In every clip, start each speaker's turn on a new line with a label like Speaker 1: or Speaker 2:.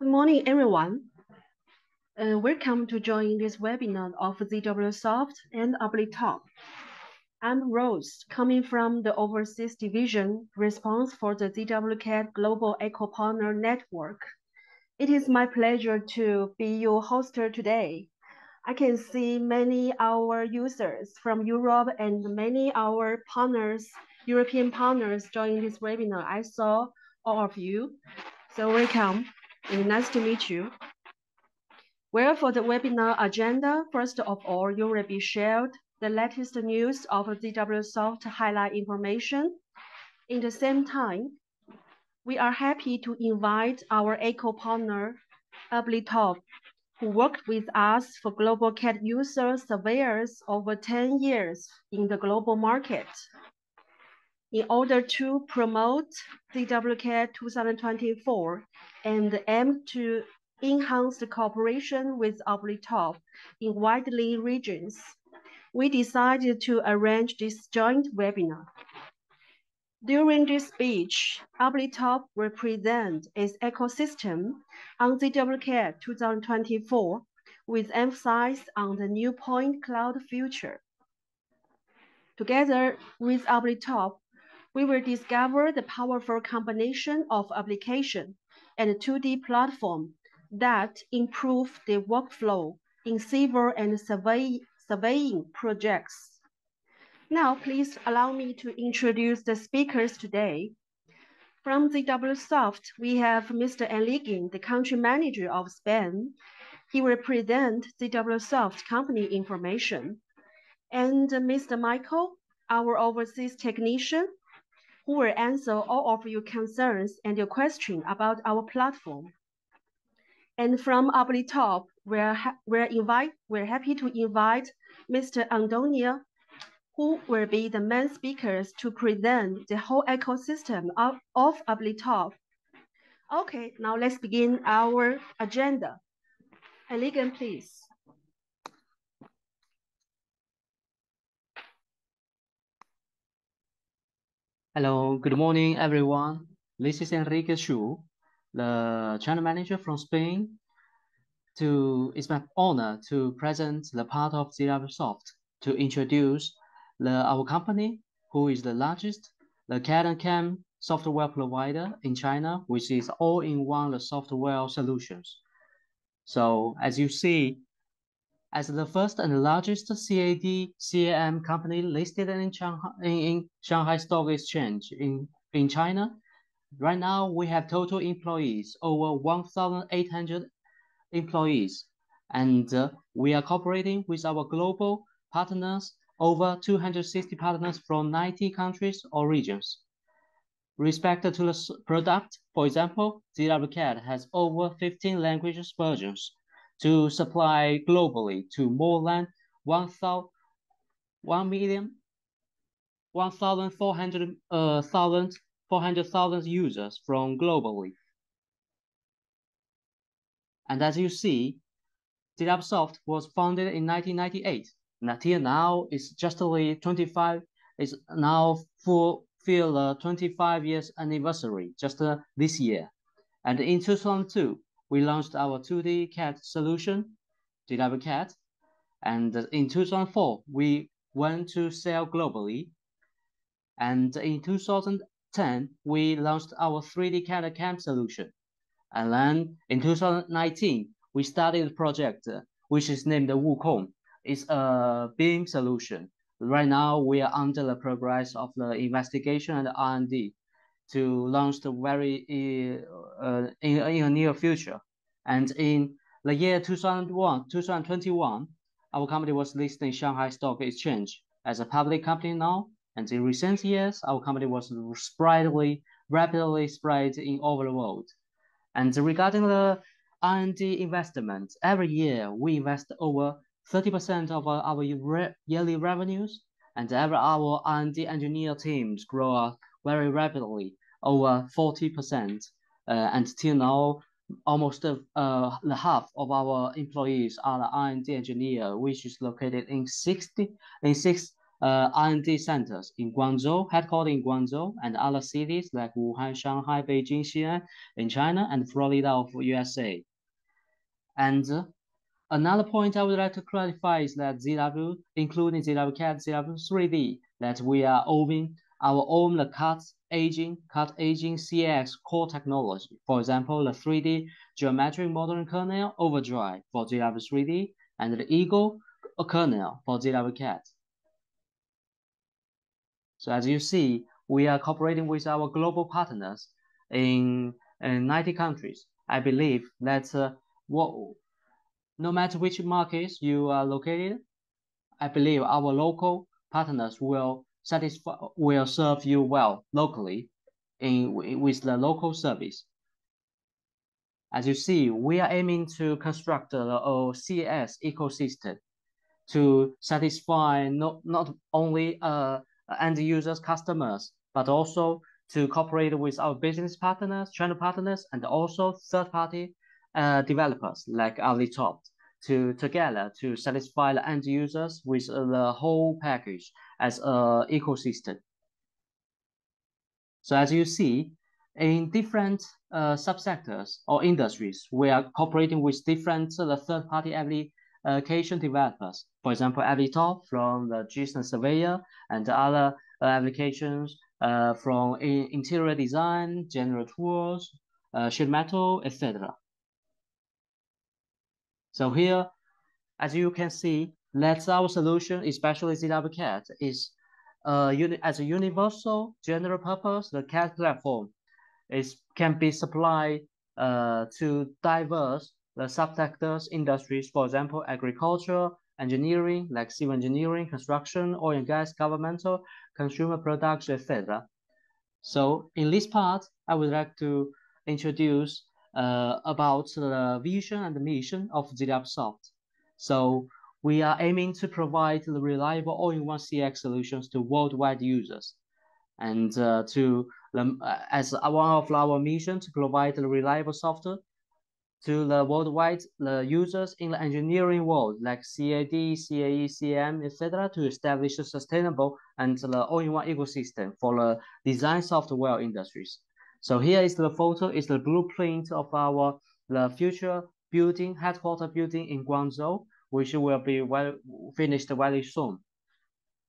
Speaker 1: Good morning, everyone. Welcome to join this webinar of ZWSOFT and Aplitop. I'm Rose, coming from the Overseas Division, responsible for the ZWCAD Global Eco Partner Network. It is my pleasure to be your host today. I can see many our users from Europe and many our partners, European partners, join this webinar. I saw all of you, so welcome and nice to meet you. Well, for the webinar agenda, first of all, you will be shared the latest news of ZWSOFT highlight information. In the same time, we are happy to invite our eco partner, Aplitop, who worked with us for global CAD user surveyors over 10 years in the global market. In order to promote ZWCAD 2024 and aim to enhance the cooperation with Aplitop in widely regions, we decided to arrange this joint webinar. During this speech, Aplitop will present its ecosystem on ZWCAD 2024 with emphasis on the new point cloud future. Together with Aplitop, we will discover the powerful combination of application and 2D platform that improve the workflow in civil and surveying projects. Now, please allow me to introduce the speakers today. From ZWSOFT, we have Mr. Enrique, the country manager of Spain. He will present ZWSOFT company information. And Mr. Michael, our overseas technician, who will answer all of your concerns and your questions about our platform. And from Aplitop, we're happy to invite Mr. Antonio, who will be the main speakers to present the whole ecosystem of Aplitop. Okay, now let's begin our agenda. Enrique, please.
Speaker 2: Hello, good morning, everyone. This is Enrique Xu, the channel manager from Spain. It's my honor to present the part of ZWSOFT to introduce our company, who is the largest, the CAD and CAM software provider in China, which is all-in-one software solutions. So as you see, as the first and largest CAD CAM company listed in Shanghai Stock Exchange in China, right now we have total employees over 1,800 employees, and we are cooperating with our global partners, over 260 partners from 90 countries or regions. Respect to the product, for example, ZWCAD has over 15 languages versions to supply globally to more than 1,400,000 users from globally. And as you see, ZWSOFT was founded in 1998. And until now, it's just 25. It's now fulfill the 25 years anniversary just this year. And in 2002, we launched our 2D CAD solution, ZWCAD. And in 2004, we went to sell globally. And in 2010, we launched our 3D CAD and CAM solution. And then in 2019, we started a project which is named Wukong. It's a BIM solution. Right now, we are under the progress of the investigation and R&D to launch the in the near future. And in the year 2021, our company was listed in Shanghai Stock Exchange as a public company now. And in recent years, our company was rapidly spread in over the world. And regarding the R&D investment, every year we invest over 30% of our yearly revenues, and our R&D engineer teams grow very rapidly, over 40%. And till now, almost the half of our employees are the R&D engineer, which is located in six R&D centers in Guangzou, headquartered in Guangzou, and other cities like Wuhan, Shanghai, Beijing, Xi'an in China, and Florida of USA. And another point I would like to clarify is that ZW, including ZWCAD, ZW3D, that we are owning our own cut aging CAX core technology. For example, the 3D geometric modeling kernel Overdrive for ZW3D and the Eagle kernel for ZWCAD. So as you see, we are cooperating with our global partners in 90 countries. I believe that no matter which markets you are located, I believe our local partners will serve you well locally with the local service. As you see, we are aiming to construct a CAS ecosystem to satisfy not only end users, customers, but also to cooperate with our business partners, channel partners, and also third-party developers like Aplitop together to satisfy the end users with the whole package as an ecosystem. So as you see, in different subsectors or industries, we are cooperating with different third-party application developers. For example, Aplitop from the GNSS surveyor and other applications from interior design, general tools, sheet metal, etc. So here, as you can see, that's our solution, especially ZWCAD, is as a universal general purpose. The CAD platform can be supplied to diverse subsectors, industries, for example, agriculture, engineering, like civil engineering, construction, oil and gas, governmental, consumer products, etc. So in this part, I would like to introduce about the vision and the mission of ZWSOFT. So we are aiming to provide the reliable all-in-one CX solutions to worldwide users, and as one of our mission to provide the reliable software to the worldwide users in the engineering world like CAD, CAE, CM, etc. to establish a sustainable and the all-in-one ecosystem for the design software industries. So here is the photo, is the blueprint of the future building, headquarter building in Guangzou, which will be finished very soon.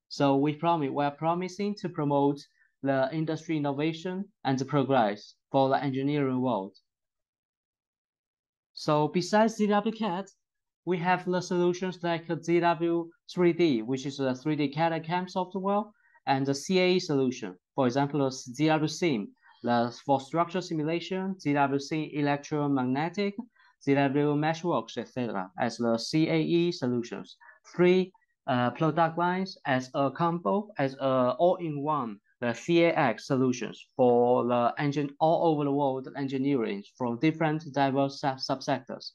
Speaker 2: So we are promising to promote the industry innovation and the progress for the engineering world. So besides ZWCAD, we have the solutions like ZW3D, which is a 3D CAD and CAM software, and the CAE solution. For example, the ZWSIM, for structural simulation, ZWC electromagnetic, ZW Meshworks, etc. as the CAE solutions. 3 product lines as a combo, as a all-in-one, the CAX solutions for the engine all over the world engineering from different diverse subsectors.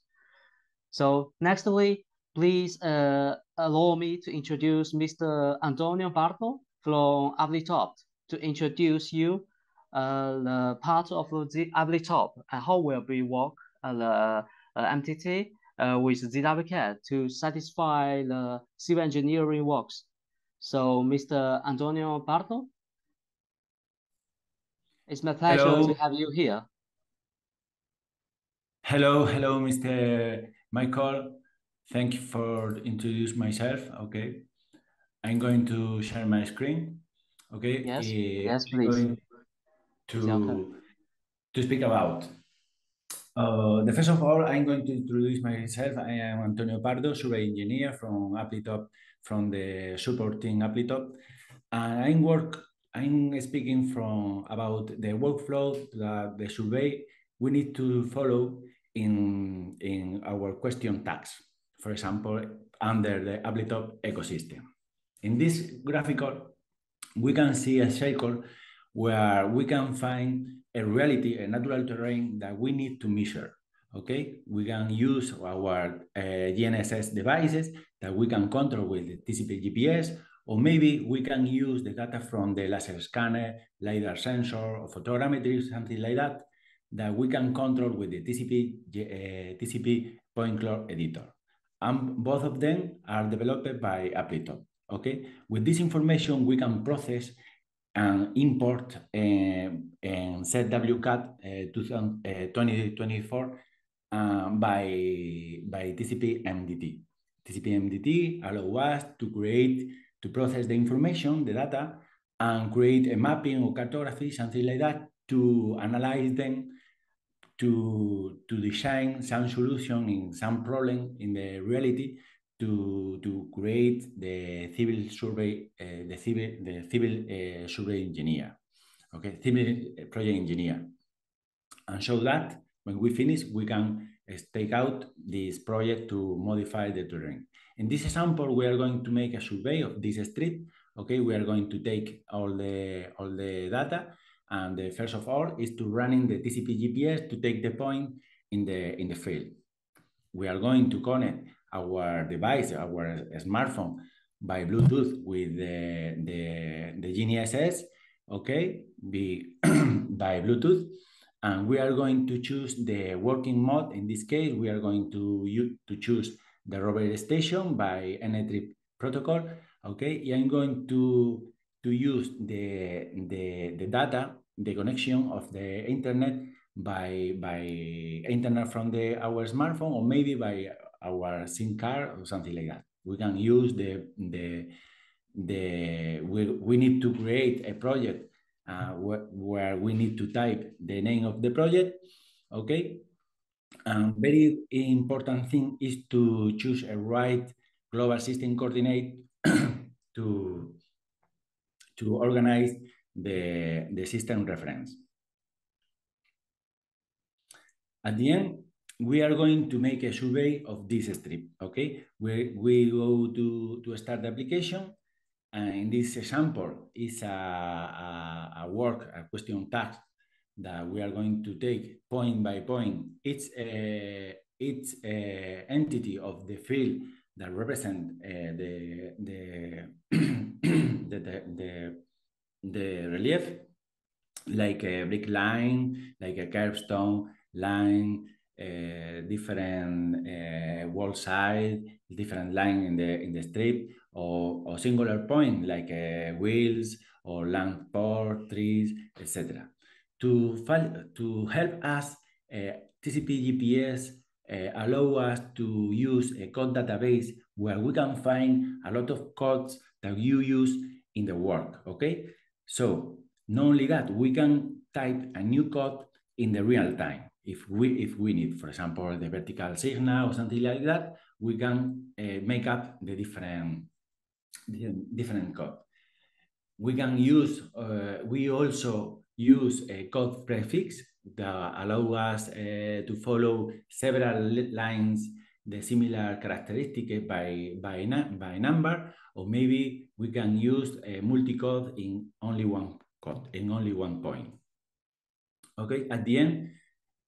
Speaker 2: So nextly, please allow me to introduce Mr. Antonio Barto from Aplitop to introduce you the part of the Aplitop and how will we work the MTT with ZWCAD to satisfy the civil engineering works. So Mr. Antonio Barto, it's my pleasure to have you here.
Speaker 3: Hello, Mr. Michael. Thank you for introducing myself. Okay, I'm going to share my screen. Okay.
Speaker 2: Yes, please.
Speaker 3: To speak about. The first of all, I'm going to introduce myself. I am Antonio Pardo, survey engineer from Aplitop, from the support team Aplitop, and I'm speaking about the workflow that the survey we need to follow in our question tags. For example, under the Aplitop ecosystem. In this graphical, we can see a cycle where we can find a reality, a natural terrain that we need to measure. Okay, we can use our GNSS devices that we can control with the TCP GPS, or maybe we can use the data from the laser scanner, LIDAR sensor, or photogrammetry, something like that, that we can control with the TCP point cloud editor. And both of them are developed by Aplitop. Okay, with this information, we can process and import ZWCAD 2024 by TCP MDT. TCP MDT allows us to process the information, the data, and create a mapping or cartography, something like that, to analyze them, to design some solution in some problem in the reality, to create the civil survey, the civil survey engineer, okay, civil project engineer, and so that when we finish, we can take out this project to modify the terrain. In this example, we are going to make a survey of this street. Okay, we are going to take all the data, and the first of all is to running the TCP GPS to take the point in the field. We are going to connect our device, our smartphone, by Bluetooth with the GNSS, okay, by Bluetooth. And we are going to choose the working mode. In this case, we are going to choose the rover station by NETRIP protocol. Okay, I'm going to use the data, the connection of the internet by internet from our smartphone, or maybe by our SIM card or something like that. We can use we need to create a project where we need to type the name of the project, okay? And very important thing is to choose a right global system coordinate to organize the system reference. At the end, we are going to make a survey of this strip, okay? We go to start the application. In this example, is a question task that we are going to take point by point. It's entity of the field that represent the relief, like a brick line, like a curbstone line, different wall side, different line in the strip, or singular point like wheels or lamppost, trees, etc. To help us, TCP GPS allow us to use a code database where we can find a lot of codes that you use in the work, okay? So not only that, we can type a new code in the real time. If we need, for example, the vertical signal or something like that, we can make up the different code. We can use, we also use a code prefix that allow us to follow several lines, the similar characteristic by number, or maybe we can use a multi-code in only one code, in only one point. Okay, at the end,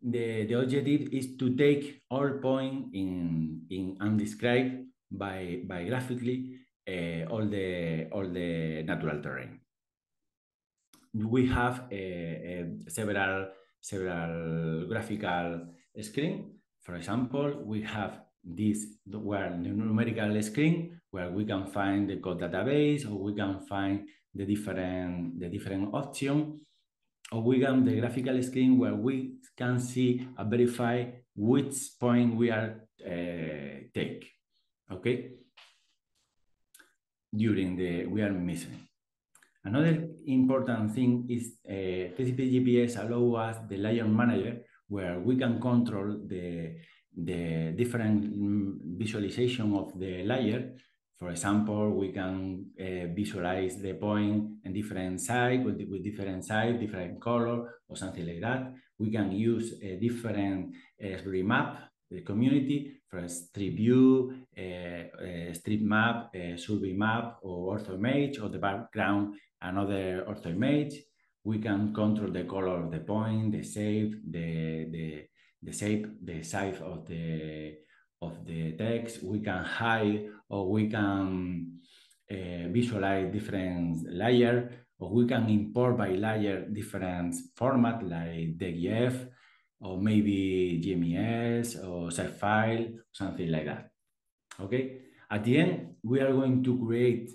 Speaker 3: the objective is to take all points in undescribed by graphically all the natural terrain. We have several graphical screen. For example, we have this numerical screen where we can find the code database, or we can find the different options, or we can the graphical screen where we can see and verify which point we are take. Okay, during we are missing. Another important thing is TCP GPS allow us the layer manager, where we can control the different visualization of the layer. For example, we can visualize the point in different size, with different size, different color, or something like that. We can use a different remap, the community, for a street view, street map, survey map, or ortho image, or the background, another ortho image. We can control the color of the point, the shape, the size of the text. We can hide, or we can visualize different layers, or we can import by layer different format like DGF, or maybe GMES, or zip file, something like that. Okay. At the end, we are going to create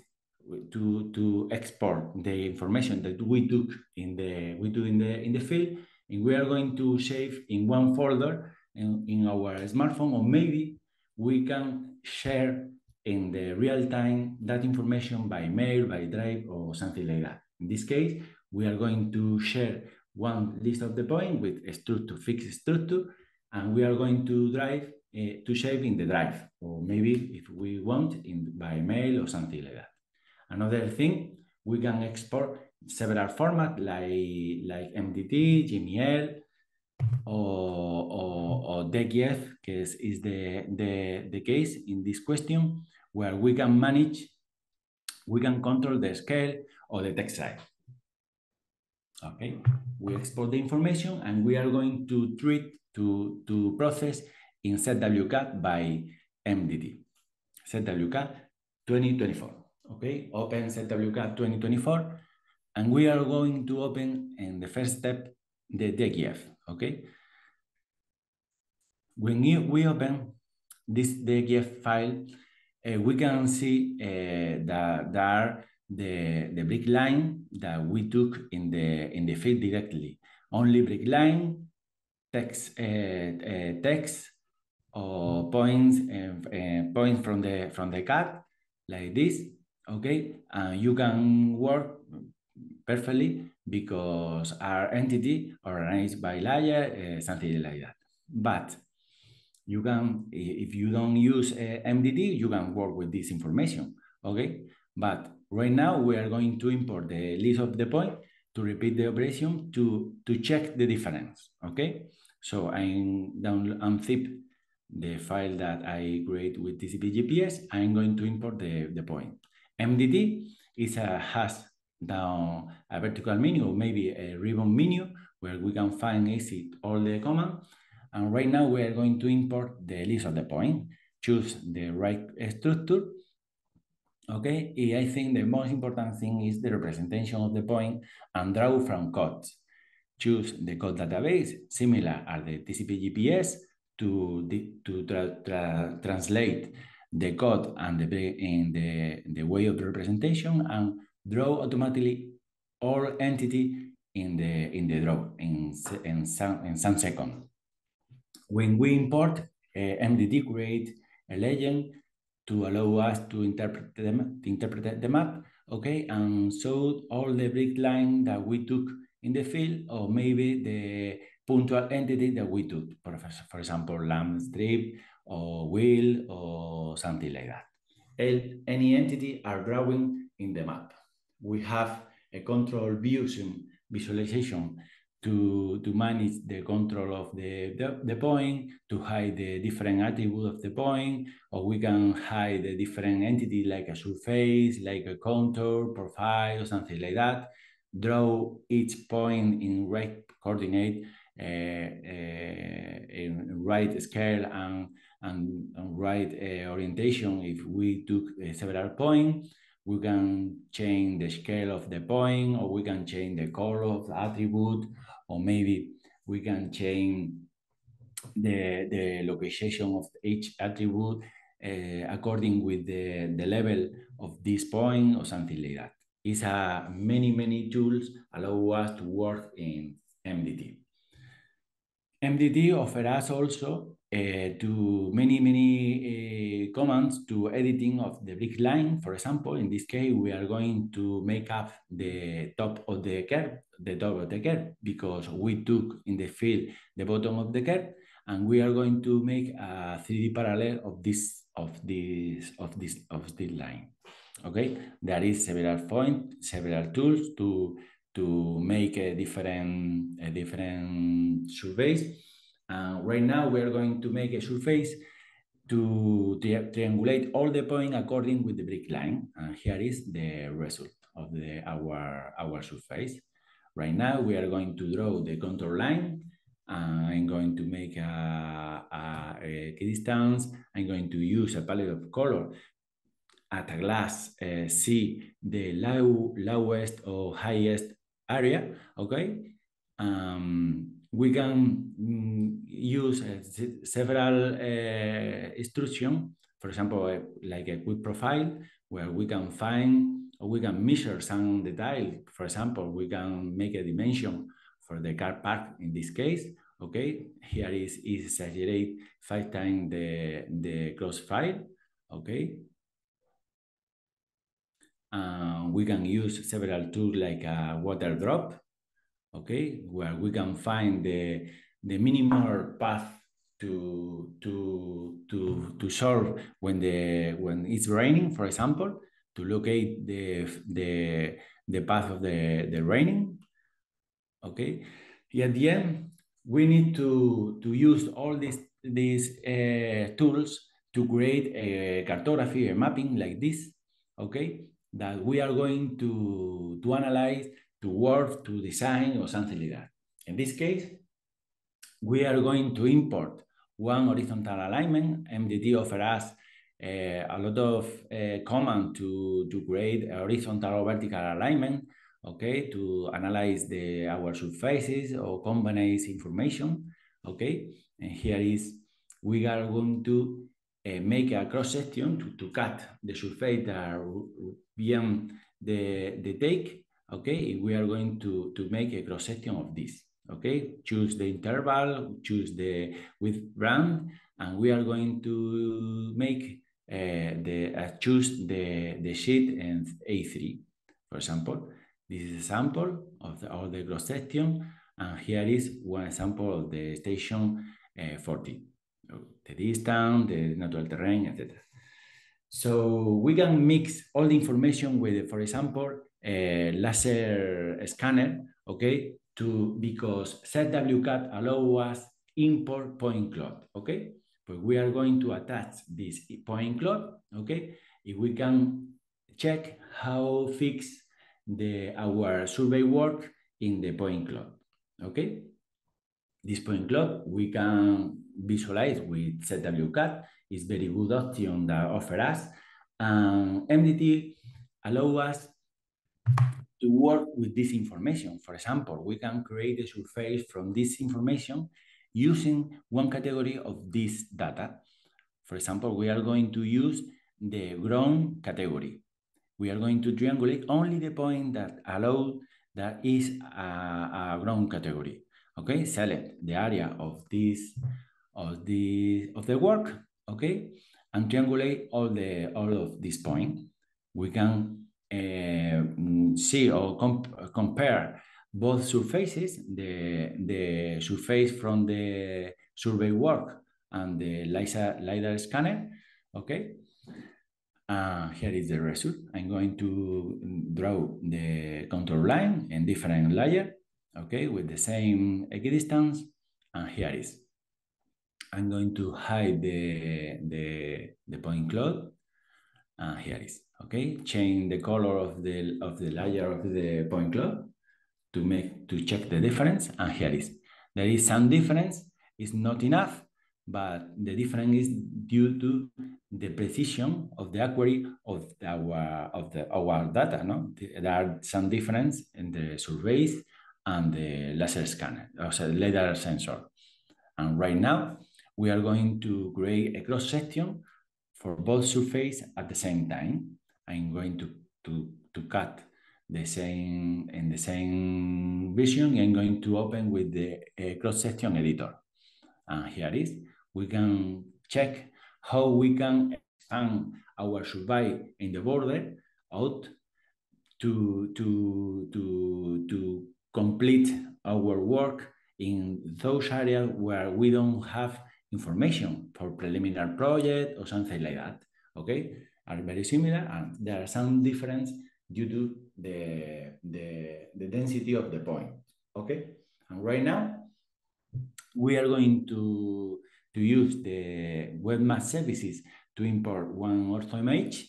Speaker 3: to export the information that we took in the field, and we are going to save in one folder in our smartphone, or maybe we can share in the real time that information by mail, by drive, or something like that. In this case, we are going to share one list of the point with a structure, fixed structure, and we are going to drive to save in the drive, or maybe if we want by mail or something like that. Another thing, we can export several formats like MDT, GML, or ZWCAD, is the case in this question, where we can control the scale or the text size. Okay, we export the information and we are going to process in ZWCAD by MDT. ZWCAD 2024. Okay, open ZWCAD 2024, and we are going to open in the first step the DGF. Okay, when we open this DGF file, we can see that there are the brick line that we took in the field directly. Only brick line, text or points from the CAD like this. Okay, you can work perfectly because our entity organized by layer, something like that. But you can, if you don't use MDT, you can work with this information. Okay, but right now we are going to import the list of the point to repeat the operation to check the difference. Okay, so I unzip the file that I create with TCP GPS. I'm going to import the point. MDT has down a vertical menu, or maybe a ribbon menu, where we can find easy all the commands. And right now we are going to import the list of the point, choose the right structure. Okay, I think the most important thing is the representation of the point and draw from codes. Choose the code database, similar as the TCP GPS, to translate the code and the way of the representation, and draw automatically all entity in the draw in some seconds. When we import, MDT create a legend to allow us to interpret the map, okay, and show all the brick line that we took in the field, or maybe the punctual entity that we took, for example, lamp strip or wheel or something like that. Any entity are drawing in the map. We have a control visualization to manage the control of the point, to hide the different attributes of the point, or we can hide the different entity like a surface, like a contour, profile, something like that. Draw each point in right coordinate, in right scale and right orientation. If we took several points, we can change the scale of the point, or we can change the color of the attribute, or maybe we can change the location of each attribute according with the level of this point or something like that. It's many tools allow us to work in MDT. MDT offers us also to many commands to editing of the brick line. For example, in this case, we are going to make up the top of the curve, because we took in the field the bottom of the curve, and we are going to make a 3D parallel of this line. Okay, there is several points, several tools to make a different surveys. Right now we are going to make a surface to triangulate all the points according with the brick line. And here is the result of our surface. Right now we are going to draw the contour line. I'm going to make a key distance. I'm going to use a palette of color at a glance, see the lowest or highest area. Okay, we can use several instructions, for example, like a quick profile, where we can find or we can measure some detail. For example, we can make a dimension for the car park in this case. Okay, here is exaggerate 5 times the cross file. Okay, we can use several tools like a water drop. Okay, where we can find the minimal path to solve when it's raining, for example, to locate the path of the raining. Okay, at the end we need to use all these tools to create a cartography, a mapping like this. Okay, that we are going to analyze, to work, to design, or something like that. In this case, we are going to import one horizontal alignment. MDT offers us a lot of command to create a horizontal or vertical alignment, okay, to analyze our surfaces or combine information, okay. And here is, we are going to make a cross section to cut the surface that beyond the take, okay. We are going to make a cross section of this. Okay, choose the interval, choose the width brand, and we are going to make choose the sheet in A3, for example. This is a sample of the cross section, and here is one example of the station 40, the distance, the natural terrain, etc. So we can mix all the information with, for example, a laser scanner, okay, because ZWCAD allows us import point cloud, okay? But we are going to attach this point cloud, okay? If we can check how fix our survey work in the point cloud, okay? This point cloud we can visualize with ZWCAD. It's very good option that offer us. MDT allow us to work with this information. For example, we can create a surface from this information using one category of this data. For example, we are going to use the ground category. We are going to triangulate only the point that that is a ground category. Okay, select the area of the work, okay, and triangulate all of this point. We can see or compare both surfaces, the surface from the survey work and the LIDAR scanner, okay. Here is the result. I'm going to draw the contour line in different layers, okay, with the same equidistance. And here is. I'm going to hide the point cloud. Here is, okay. Change the color of the layer of the point cloud to check the difference. And here is. There is some difference. It's not enough, but the difference is due to the precision of the accuracy of our data. No, there are some difference in the surveys and the laser scanner, also the LIDAR sensor. And right now we are going to create a cross section for both surfaces at the same time. I'm going to cut the same vision. I'm going to open with the cross section editor. And here is, we can check how we can expand our survey in the border out to complete our work in those areas where we don't have information for preliminary project or something like that, okay, are very similar, and there are some difference due to the density of the point, okay. And right now we are going to use the web map services to import one ortho image,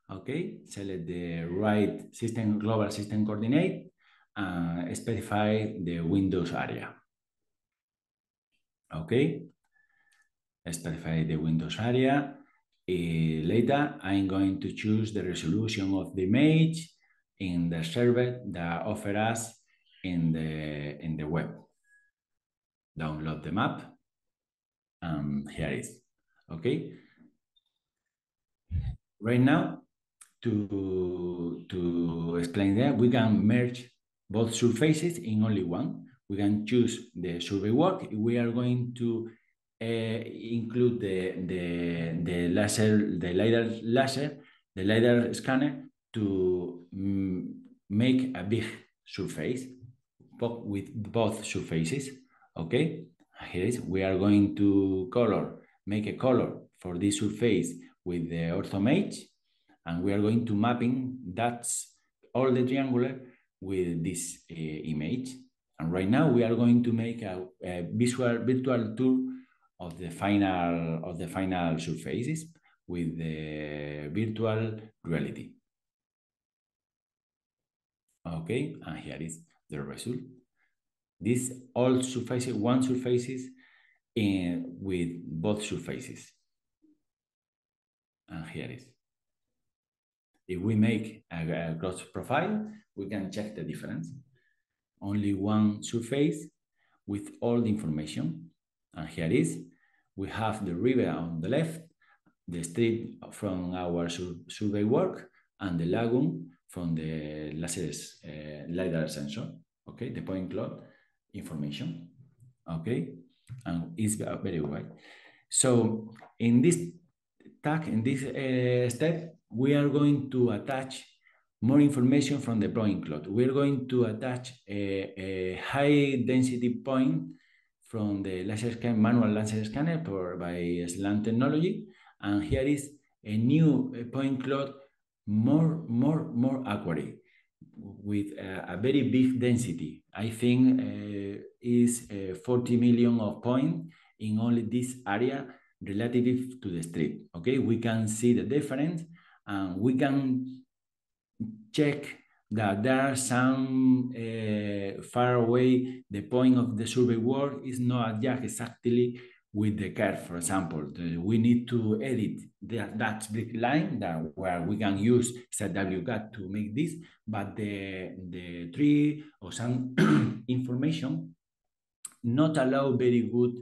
Speaker 3: okay. Select the right system, global system coordinate, and specify the Windows area, okay. Specify the Windows area. Later, I'm going to choose the resolution of the image in the server that offer us in the web. Download the map. Here it is. Okay. Right now, to explain that, we can merge both surfaces in only one. We can choose the survey work. We are going to include the LIDAR scanner to make a big surface with both surfaces. Okay, here is, we are going to make a color for this surface with the orthomage, and we are going to mapping that's all the triangular with this image. And right now we are going to make a virtual tour of the final surfaces with the virtual reality. Okay, and here is the result. This all surfaces, one surfaces with both surfaces. And here is. If we make a close profile, we can check the difference. Only one surface with all the information. And here is, we have the river on the left, the strip from our survey work, and the lagoon from the LIDAR sensor. Okay, the point cloud information. Okay, and it's very wide. So in this tag, in this step, we are going to attach more information from the point cloud. We're going to attach a high density point from the manual laser scanner by SLAM technology. And here is a new point cloud, more accurate, with a very big density. I think is 40 million of points in only this area relative to the strip. Okay, we can see the difference, and we can check that there are some far away, the point of the survey work is not adjusted exactly with the curve. For example, we need to edit that brick line where we can use ZWCAD to make this, but the tree or some information not allow very good,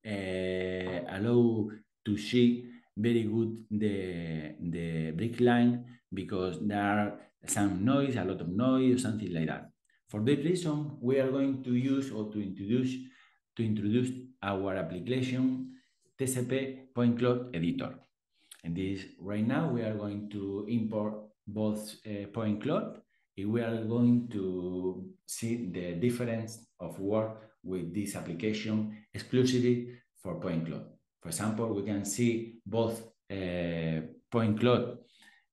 Speaker 3: allow to see very good the brick line, because there are some noise, a lot of noise, something like that. For this reason, we are going to use or to introduce our application TCP point cloud editor. And this right now we are going to import both point cloud. We are going to see the difference of work with this application exclusively for point cloud. For example, we can see both point cloud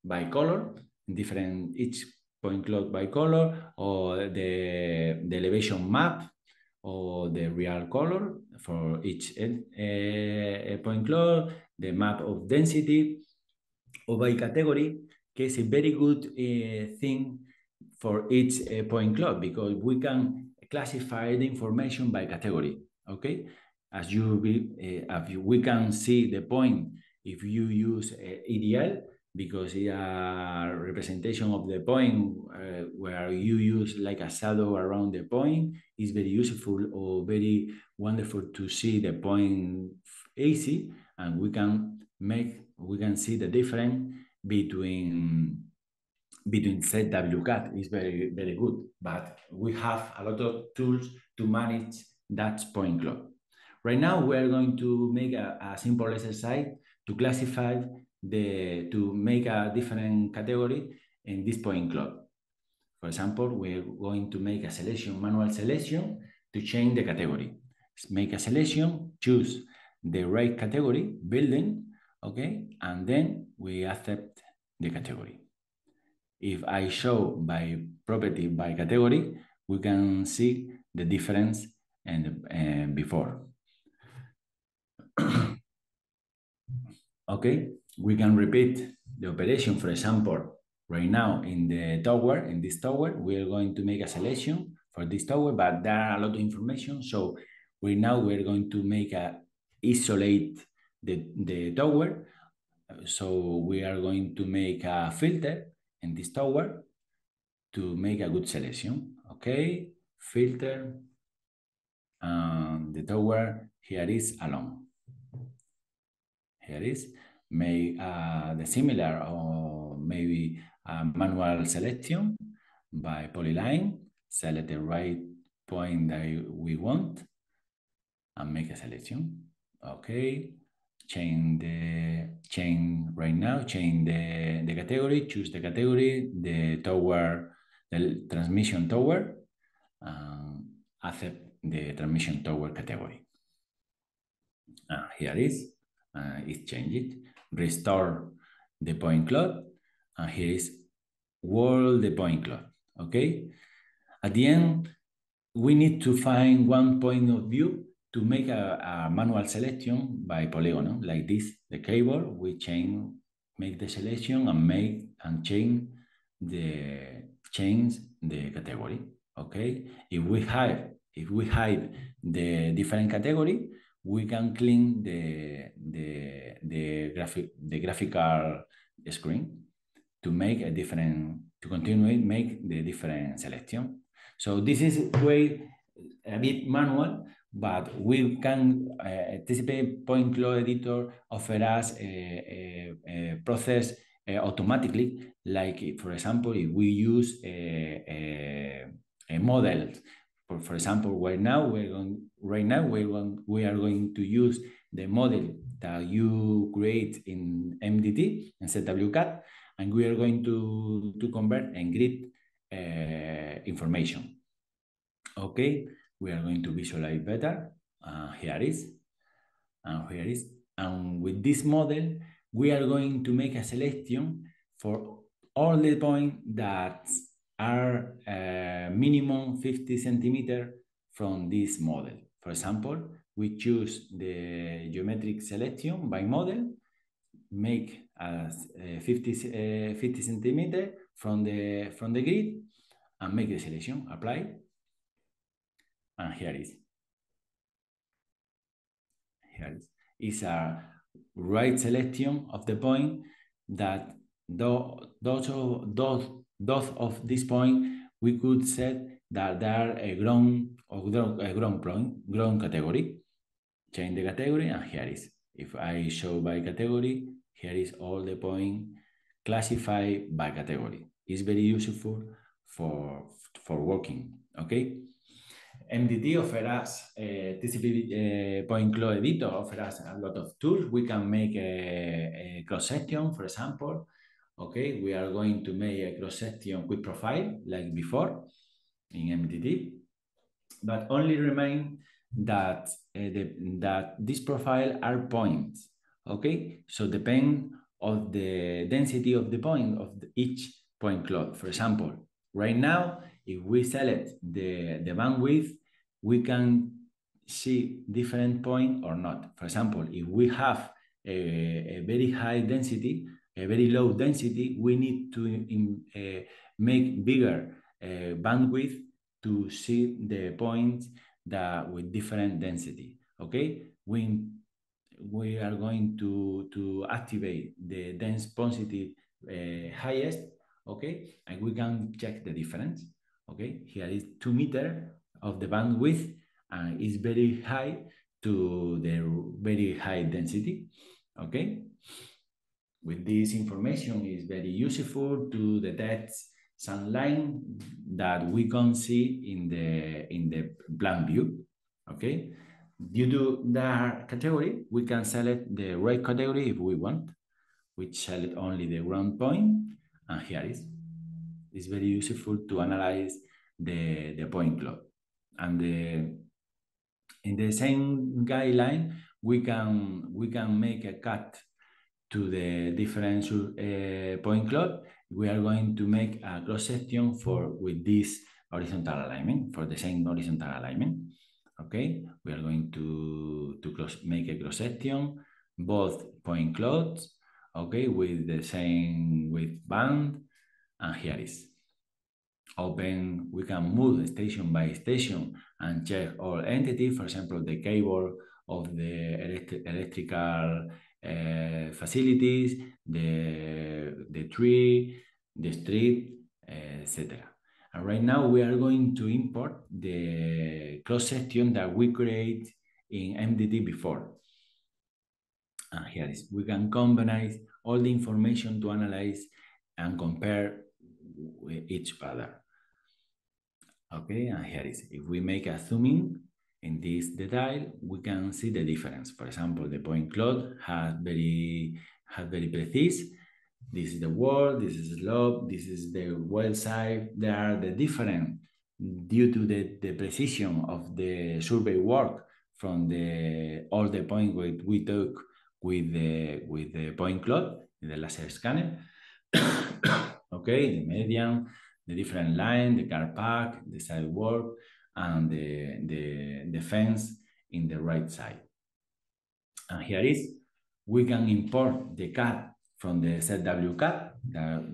Speaker 3: by color, each point cloud by color, or the elevation map, or the real color for each point cloud, the map of density, or by category, que is a very good thing for each point cloud, because we can classify the information by category. Okay, as we can see the point if you use EDL, because it's a representation of the point where you use like a shadow around the point. Is very useful or very wonderful to see the point easy, and we can see the difference between ZWCAD. Is very, very good, but we have a lot of tools to manage that point cloud. Right now, we are going to make a simple exercise to classify to make a different category in this point cloud. For example, we're going to make a manual selection to change the category. Make a selection, choose the right category, building, okay, and then we accept the category. If I show by property by category, we can see the difference and before. Okay, we can repeat the operation. For example, right now in this tower, we are going to make a selection for this tower, but there are a lot of information. So we're going to isolate the tower. So we are going to make a filter in this tower to make a good selection. Okay, filter, and the tower here is alone. Here is make the similar or maybe a manual selection by polyline, select the right point that we want, and make a selection. Okay, change the category, choose the category, the tower, the transmission tower, accept the transmission tower category. Here is, it's changed. Restore the point cloud, and here is world the point cloud. Okay, at the end, we need to find one point of view to make a manual selection by polygon, like this. The cable, we make the selection and change the category. Okay, if we hide the different category, we can clean the graphical screen to make a different, to continue make the different selection. So this is way a bit manual, but we can TCP point cloud editor offer us a process automatically. Like for example, if we use a model, for example, right now we are going to use the model that you create in MDT and ZWCAD, and we are going to convert and grid information. Okay, we are going to visualize better. Here is, and with this model, we are going to make a selection for all the points that are minimum 50 centimeters from this model. For example, we choose the geometric selection by model, make 50 centimeters from the grid, and make the selection, apply, and here is. Is a right selection of the point that those of this point we could set that they are a ground category. Change the category, and here is. If I show by category, here is all the point classified by category. It's very useful for working. Okay. MDT offers us TCP point cloud editor offers us a lot of tools. We can make a cross section, for example. Okay, we are going to make a cross section quick profile like before in MDT, but only remain that that this profile are points. Okay, so depend of the density of the point of each point cloud. For example, right now, if we select the bandwidth, we can see different point or not. For example, if we have a very high density, a very low density, we need to make bigger bandwidth to see the points that with different density. Okay, we are going to activate the dense positive highest. Okay, and we can check the difference. Okay, here is 2 meters of the bandwidth, and it's very high to the very high density. Okay, with this information is very useful to detect some line that we can see in the plan view. Okay, due to that category, we can select the right category if we want. We select only the ground point, and here is. It's very useful to analyze the point cloud. And in the same guideline, we can make a cut to the different point cloud. We are going to make a cross section with this horizontal alignment, for the same horizontal alignment. Okay, we are going to make a cross section, both point clouds, okay, with the same width band, and here is. Open, we can move station by station and check all entities, for example, the cable of the electrical facilities, the tree, the street, etc. And right now we are going to import the cross section that we create in MDT before. And here is, we can combine all the information to analyze and compare with each other. Okay, and here is, if we make a zooming in this detail, we can see the difference. For example, the point cloud has very precise. This is the wall, this is slope, this is the well side. There are the different due to the precision of the survey work from all the points we took with the point cloud, the laser scanner. Okay, the median, the different line, the car park, the sidewalk, and the fence in the right side. And here is, we can import the CAD from the ZWCAD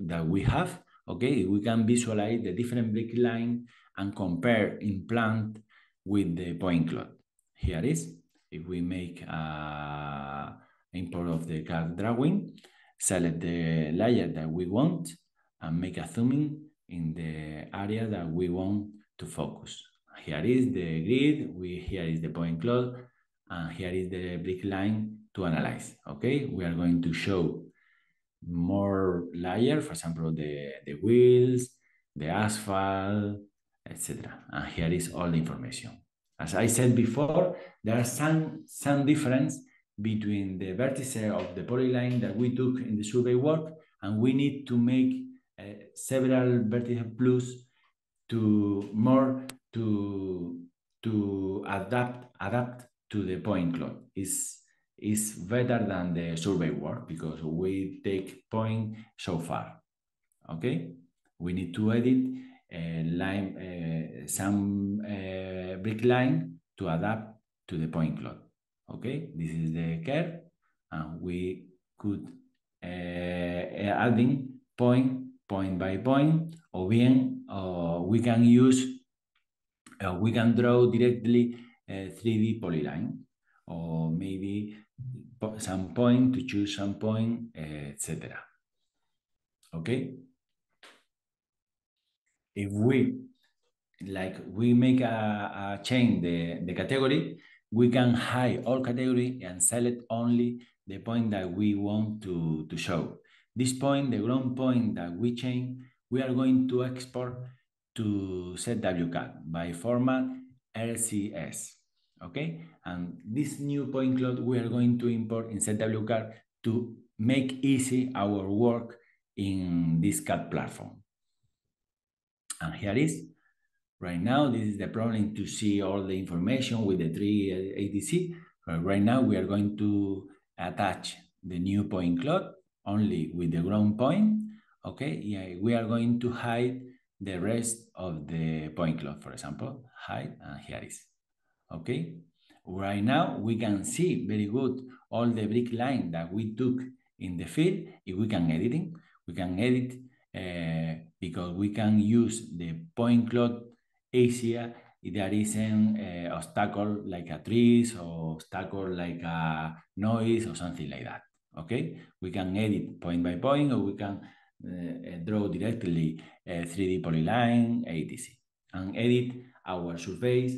Speaker 3: that we have. Okay, we can visualize the different brick line and compare in plant with the point cloud. Here is, if we make import of the CAD drawing, select the layer that we want and make a zooming in the area that we want to focus. Here is the grid, here is the point cloud, and here is the brick line to analyze. Okay, we are going to show more layers, for example, the wheels, the asphalt, etc. And here is all the information. As I said before, there are some difference between the vertices of the polyline that we took in the survey work, and we need to make several vertices plus to adapt to the point cloud. Is better than the survey work because we take point so far. Okay, we need to edit some brick line to adapt to the point cloud. Okay, this is the curve, and we could adding point by point, or bien we can use we can draw directly 3D polyline, or maybe some point to choose some point, etc. Okay, if we make a change the category, we can hide all category and select only the point that we want to show. This point, the ground point that we change, we are going to export to ZWCAD by format RCS. Okay, and this new point cloud we are going to import in ZWCAD to make easy our work in this CAD platform. And here is, right now, this is the problem to see all the information with the 3ADC. Right now, we are going to attach the new point cloud only with the ground point. Okay, yeah, we are going to hide the rest of the point cloud, for example, hide, and here is. Okay, right now we can see very good all the brick line that we took in the field. If we can edit, because we can use the point cloud easier if there isn't obstacle like a trees or obstacle like a noise or something like that. Okay, we can edit point by point, or we can draw directly 3D polyline, etc. And edit our surface,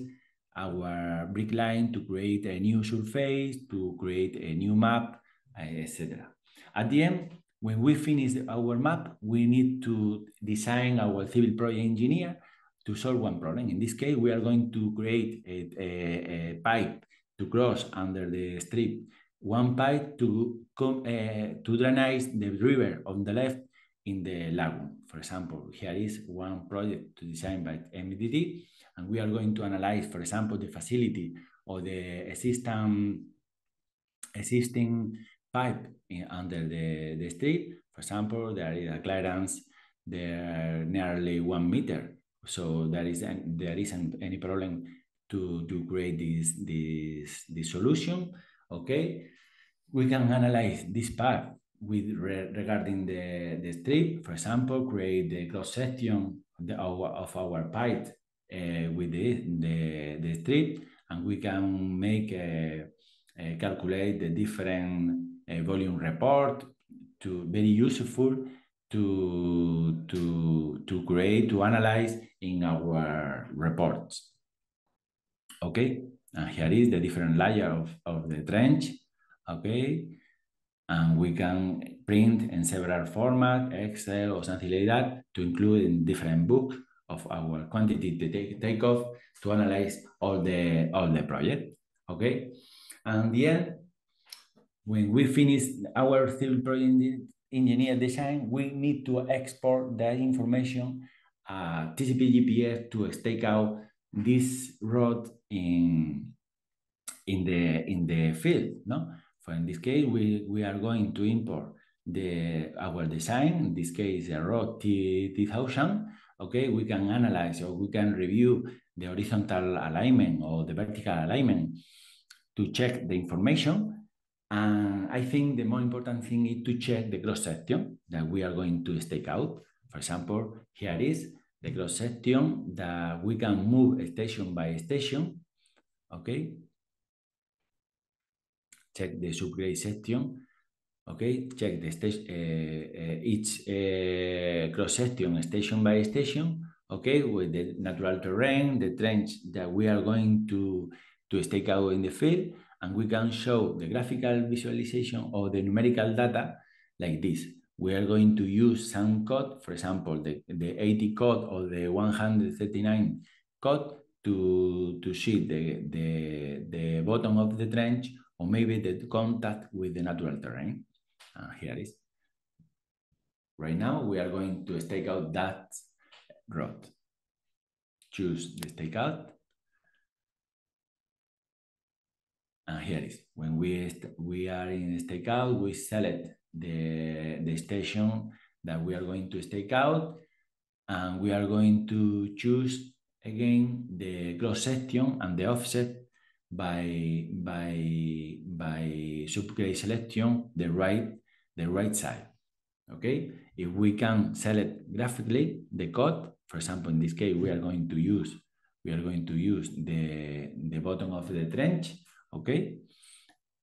Speaker 3: our brick line to create a new surface, to create a new map, etc. At the end, when we finish our map, we need to design our civil project engineer to solve one problem. In this case, we are going to create a pipe to cross under the strip, one pipe to drainage the river on the left in the lagoon. For example, here is one project to design by MDT, and we are going to analyze, for example, the facility or the existing pipe under the street. For example, there is a clearance there nearly 1 meter, so there isn't any problem to create this solution. Okay, we can analyze this part regarding the strip. For example, create the cross section of our pipe with the strip, and we can make calculate the different volume report, very useful to analyze in our reports. Okay, and here is the different layer of the trench. Okay, And we can print in several formats, Excel or something like that, to include in different books of our quantity to take off to analyze all the project. Okay, and then when we finish our civil project engineer design, we need to export that information TCP GPS to stake out this road in the field. No, for in this case we are going to import our design. In this case, a road T1000. Okay, we can analyze or we can review the horizontal alignment or the vertical alignment to check the information. And I think the more important thing is to check the cross section that we are going to stake out. For example, here is the cross section that we can move station by station. Okay, check the subgrade section. Okay, check the each cross section station by station. Okay, with the natural terrain, the trench that we are going to stake out in the field, and we can show the graphical visualization or the numerical data like this. We are going to use some code, for example, the 80 code or the 139 code to see the bottom of the trench or maybe the contact with the natural terrain. Here it is. Right now, we are going to stake out that road. Choose the stake out. And here it is. When we are in stake out, we select the station that we are going to stake out. And we are going to choose again the cross section and the offset by subgrade selection, the right side. Okay, if we can select graphically the code, for example, in this case, we are going to use the bottom of the trench. Okay,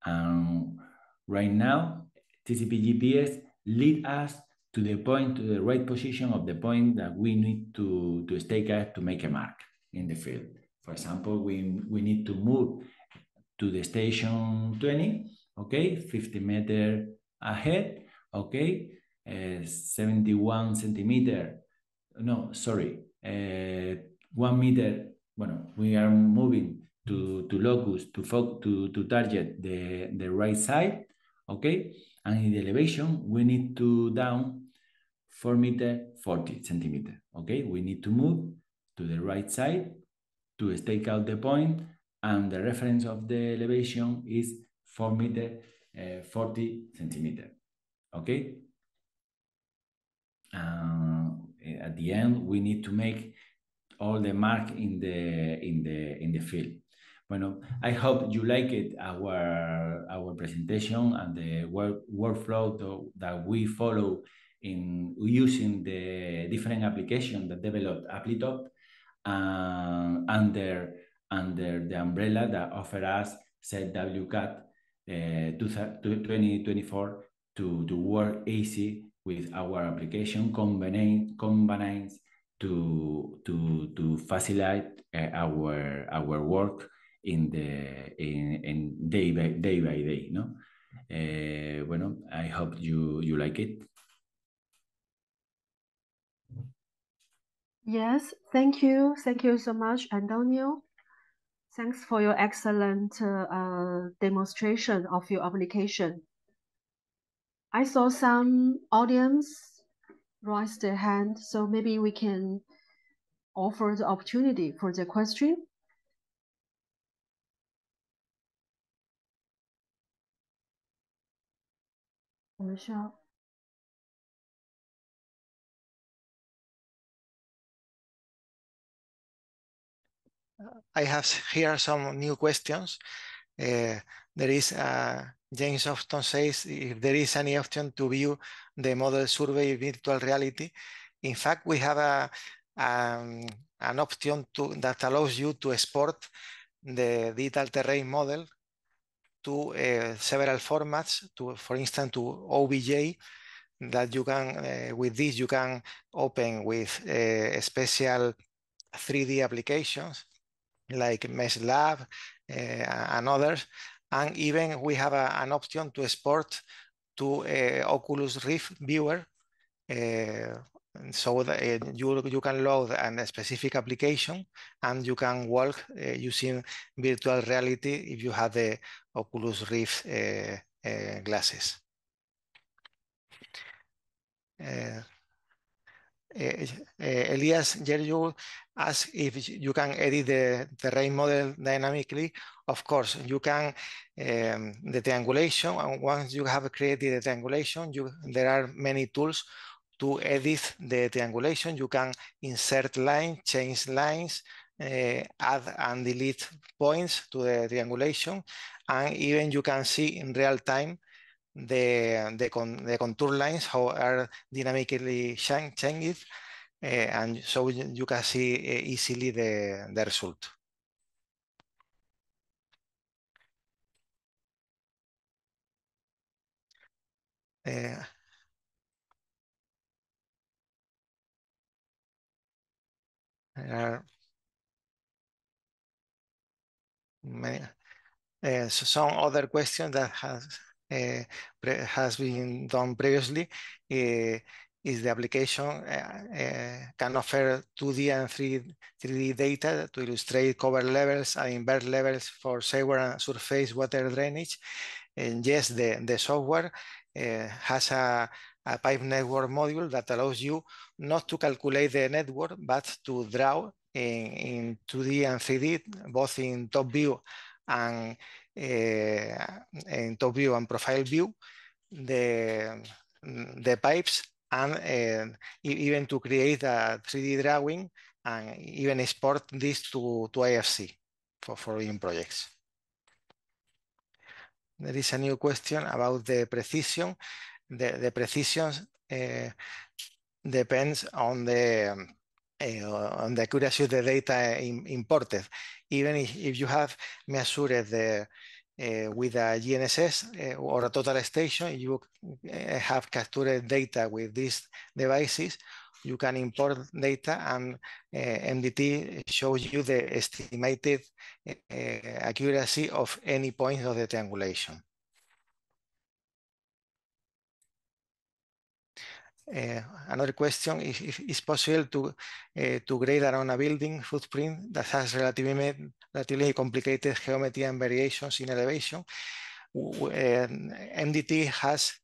Speaker 3: and right now TCP GPS lead us to the point, to the right position of the point that we need to stake out to make a mark in the field. For example, we need to move to the station 20, okay, 50 meters ahead, okay, 71 centimeter, no, sorry, 1 meter, bueno, we are moving to locus, to target the right side, okay, and in the elevation, we need to down 4 meter, 40 centimeter, okay, we need to move to the right side to stake out the point, and the reference of the elevation is 4 meter, 40 centimeter, okay? At the end, we need to make all the mark in the field. Bueno, I hope you like it, our presentation and the workflow that we follow in using the different applications that developed Aplitop under the umbrella that offer us ZWCAD 2024 to work easy with our application combines to facilitate our work in day by day, no? Bueno, I hope you like it.
Speaker 1: Yes, thank you so much, Antonio. Thanks for your excellent demonstration of your application. I saw some audience raise their hand, so maybe we can offer the opportunity for the question.
Speaker 4: I have here some new questions. There is James often says if there is any option to view the model survey virtual reality. In fact, we have an option that allows you to export the digital terrain model to several formats, for instance, to OBJ, that you can, with this, you can open with special 3D applications like Mesh Lab and others. And even we have an option to export to Oculus Rift viewer. So that, you can load a specific application and you can work using virtual reality if you have the Oculus Rift glasses. Elias Gerju asked if you can edit the terrain model dynamically. Of course, you can. The triangulation, and once you have created the triangulation, there are many tools to edit the triangulation. You can insert lines, change lines, add and delete points to the triangulation, and even you can see in real time the contour lines, how are dynamically changed, and so you can see easily the result. There are many, some other questions that has been done previously. Is the application can offer 2D and 3D data to illustrate cover levels and invert levels for sewer and surface water drainage. And yes, the software has a pipe network module that allows you not to calculate the network, but to draw in 2D and 3D, both in top view and in top view and profile view, the pipes, and even to create a 3D drawing and even export this to IFC for in projects. There is a new question about the precision. The precision depends on the accuracy of the data imported. Even if you have measured with a GNSS or a total station, you have captured data with these devices, you can import data, and MDT shows you the estimated accuracy of any point of the triangulation. Another question: if it's possible to grade around a building footprint that has relatively complicated geometry and variations in elevation. MDT has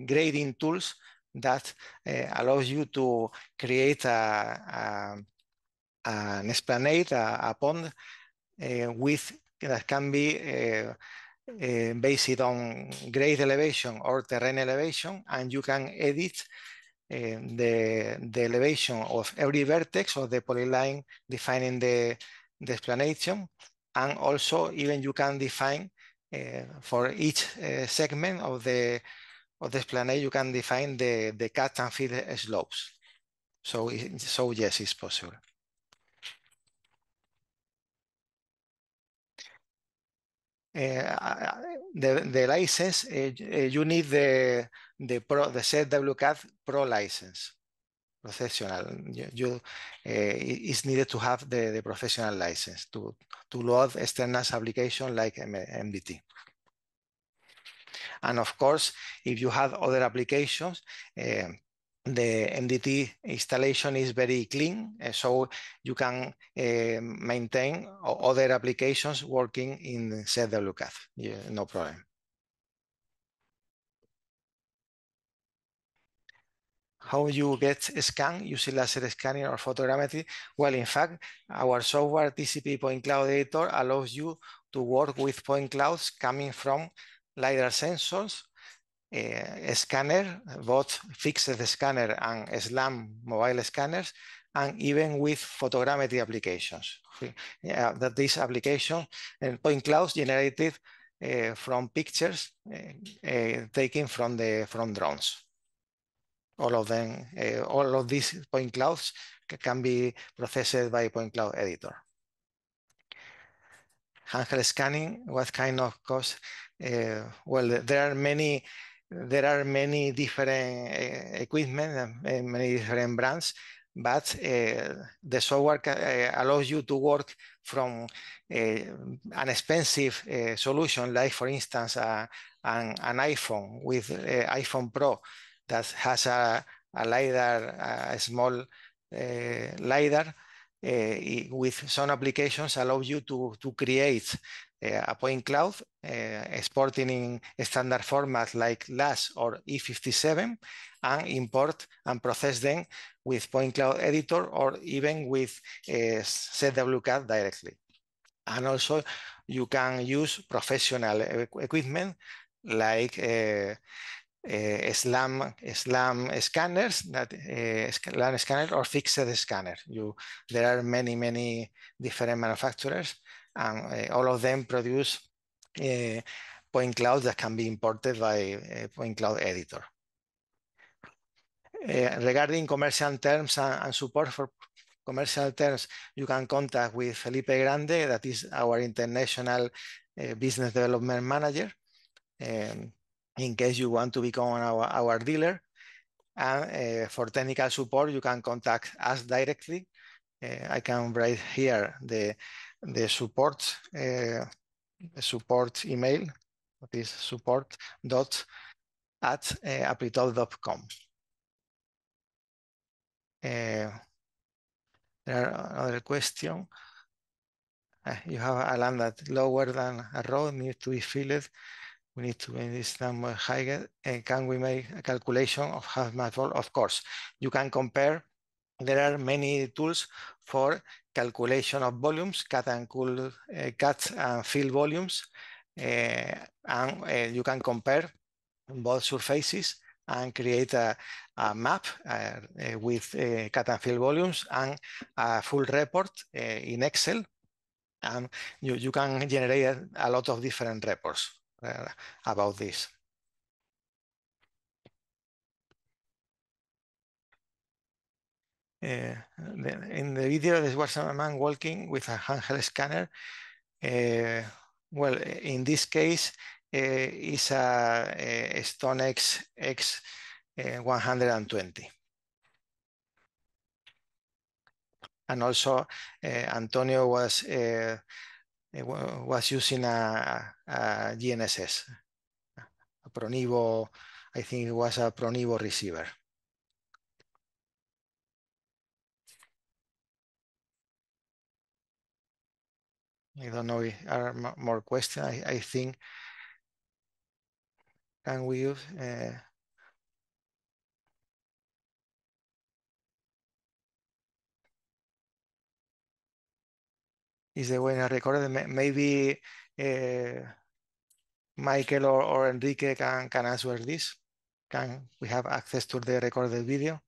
Speaker 4: grading tools that allows you to create an esplanade, a pond, that can be based on grade elevation or terrain elevation, and you can edit the elevation of every vertex of the polyline defining the explanation, and also even you can define for each segment of the esplanade, you can define the cut and fill slopes. So yes, it's possible. The license, you need the ZWCAD Pro license, professional. It's needed to have the professional license to load external application like MDT. And of course, if you have other applications, the MDT installation is very clean, so you can maintain other applications working in ZWCAD. Yeah, no problem. How you get a scan using laser scanning or photogrammetry? Well, in fact, our software TCP point cloud editor allows you to work with point clouds coming from LIDAR sensors, a scanner, both fixed scanner and SLAM mobile scanners, and even with photogrammetry applications. That this application and point clouds generated from pictures taken from drones. All of them, all of these point clouds can be processed by point cloud editor. Handheld scanning, what kind of cost? Well, there are many different equipment and many different brands, but the software allows you to work from an expensive solution, like for instance a an iPhone with iPhone Pro that has a LIDAR, a small LIDAR, with some applications allow you to create a point cloud, exporting in standard formats like LAS or E57, and import and process them with point cloud editor or even with ZWCAD directly. And also you can use professional equipment like SLAM scanners, SLAM scanner or fixed scanner. There are many different manufacturers, and all of them produce point clouds that can be imported by point cloud editor. Regarding commercial terms and support for commercial terms, you can contact with Felipe Grande, that is our international business development manager, in case you want to become our dealer. And for technical support, you can contact us directly. I can write here the support email, that is support.@aplitop.com. There are another question. You have a land that lower than a road needs to be filled. We need to make this number higher. Can we make a calculation of half mass volume? Of course, you can compare. There are many tools for calculation of volumes, cut and fill volumes, and you can compare both surfaces and create a map with cut and fill volumes and a full report in Excel. And you can generate a lot of different reports about this. In the video, there was a man walking with a handheld scanner. Well, in this case, it's a StoneX X120. And also, Antonio was using a GNSS, a Pronivo, I think it was a Pronivo receiver. I don't know if there are more questions. I think, can we use is the way I recorded? Maybe Michael or Enrique can answer this. Can we have access to the recorded video?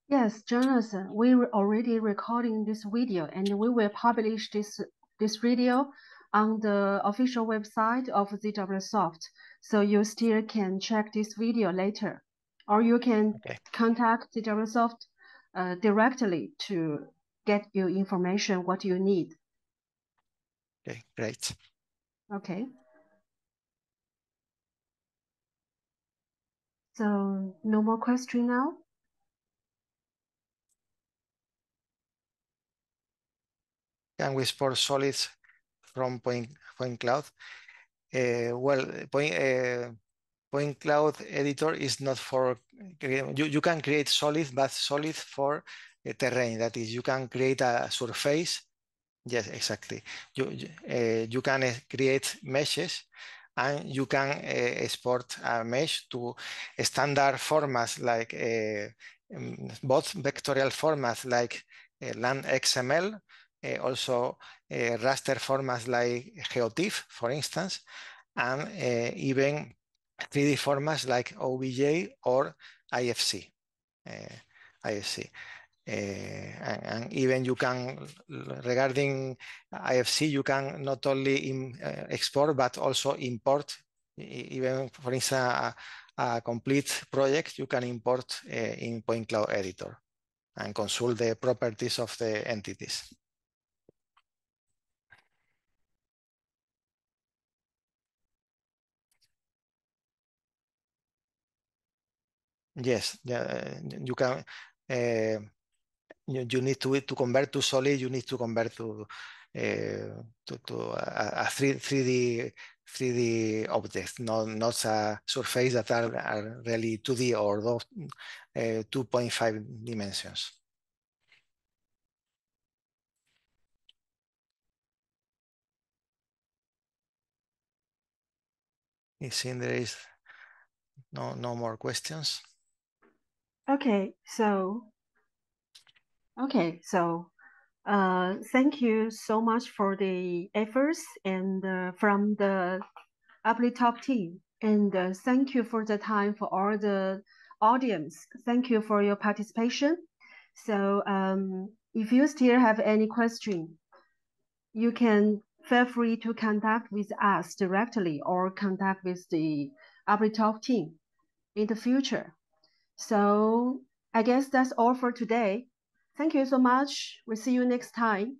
Speaker 1: Yes, Jonathan, we're already recording this video, and we will publish this video on the official website of ZWSOFT. So you still can check this video later, or you can contact ZWSOFT directly to get your information what you need.
Speaker 4: Okay, great.
Speaker 1: Okay. So no more question now?
Speaker 4: Can we export solids from point cloud? Well, point cloud editor is not for, you can create solids, but solids for terrain. That is, you can create a surface. Yes, exactly. You can create meshes, and you can export a mesh to standard formats like both vectorial formats like land XML, also raster formats like GeoTIFF, for instance, and even 3D formats like OBJ or IFC. And even you can, regarding IFC, you can not only export but also import. Even, for instance, a complete project you can import in point cloud editor and consult the properties of the entities. Yes, you can. You need to convert to solid. You need to convert to a 3D 3D objects, not a surface that are really 2D or 2.5 dimensions. It seems there is no more questions.
Speaker 1: Okay, so thank you so much for the efforts and from the Aplitop team, and thank you for the time for all the audience. Thank you for your participation. So if you still have any question, you can feel free to contact with us directly or contact with the Aplitop team in the future. So I guess that's all for today. Thank you so much. We'll see you next time.